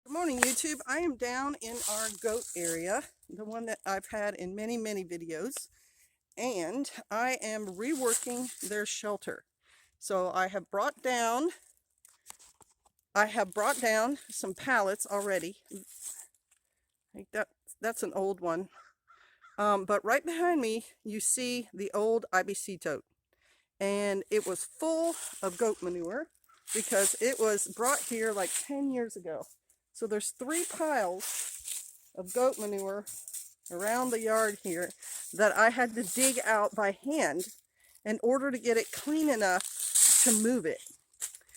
Good morning, YouTube. I am down in our goat area, the one that I've had in many videos, and I am reworking their shelter. So I have brought down some pallets already. I think that's an old one. But right behind me, you see the old IBC tote, and it was full of goat manure because it was brought here like 10 years ago. So there's 3 piles of goat manure around the yard here that I had to dig out by hand in order to get it clean enough to move it.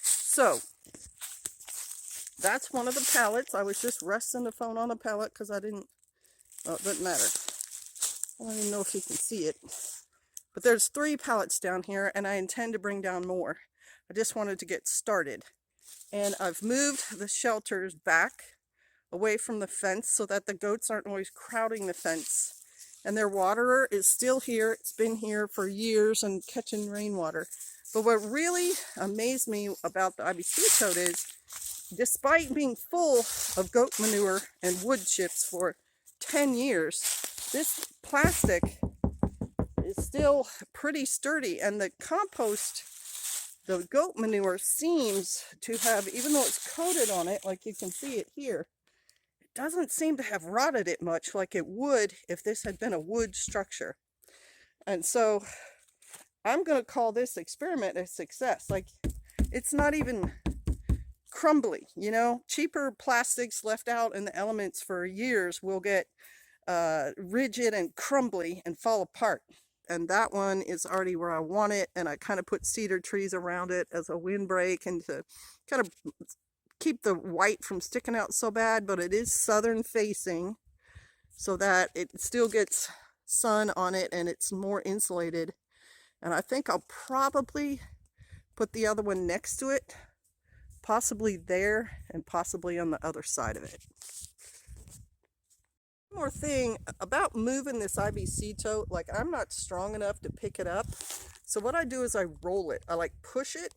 So that's one of the pallets. I was just resting the phone on the pallet because it doesn't matter. I don't even know if you can see it. But there's 3 pallets down here, and I intend to bring down more. I just wanted to get started. And I've moved the shelters back away from the fence so that the goats aren't always crowding the fence. And their waterer is still here. It's been here for years and catching rainwater. But what really amazed me about the IBC tote is, despite being full of goat manure and wood chips for 10 years, this plastic is still pretty sturdy, and the compost, the goat manure, seems to have, even though it's coated on it, like you can see it here, it doesn't seem to have rotted it much like it would if this had been a wood structure. And so I'm going to call this experiment a success. Like, it's not even crumbly, you know. Cheaper plastics left out in the elements for years will get rigid and crumbly and fall apart. And that one is already where I want it, and I kind of put cedar trees around it as a windbreak and to kind of keep the white from sticking out so bad. But it is southern facing so that it still gets sun on it and it's more insulated. And I think I'll probably put the other one next to it, possibly there and possibly on the other side of it. One more thing about moving this IBC tote, like, I'm not strong enough to pick it up. So what I do is I roll it. I like push it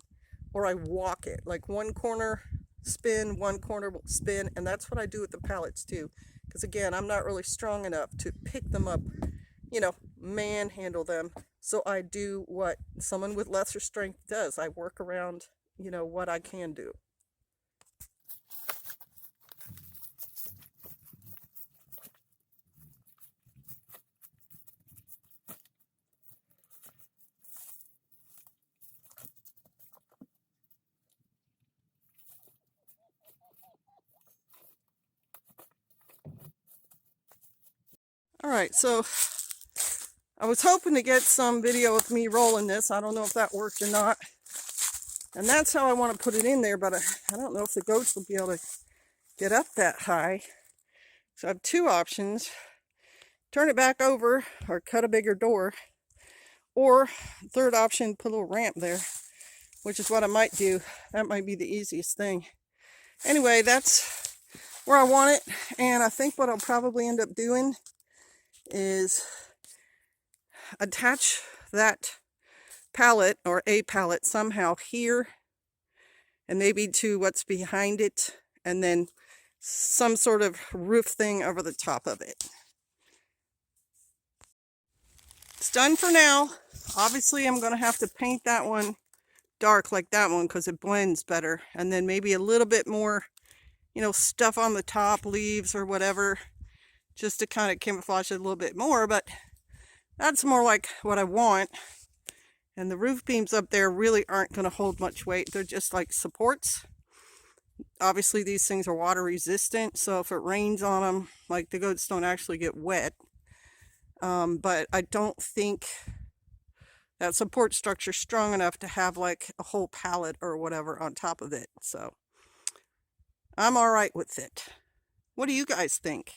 or I walk it. Like, one corner spin, one corner spin, and that's what I do with the pallets too. Because again, I'm not really strong enough to pick them up, you know, manhandle them. So I do what someone with lesser strength does. I work around, you know, what I can do. All right, so I was hoping to get some video of me rolling this. I don't know if that worked or not. And that's how I want to put it in there, but I don't know if the goats will be able to get up that high. So I have 2 options. Turn it back over or cut a bigger door. Or 3rd option, put a little ramp there, which is what I might do. That might be the easiest thing. Anyway, that's where I want it. And I think what I'll probably end up doing is attach that pallet or a pallet somehow here and maybe to what's behind it, and then some sort of roof thing over the top of it. It's done for now. Obviously I'm going to have to paint that one dark like that one because it blends better, and then maybe a little bit more, you know, stuff on the top, leaves or whatever, just to kind of camouflage it a little bit more. But that's more like what I want. And the roof beams up there really aren't going to hold much weight. They're just like supports. Obviously these things are water resistant, so if it rains on them, like, the goats don't actually get wet. But I don't think that support structure is strong enough to have like a whole pallet or whatever on top of it. So I'm all right with it. What do you guys think?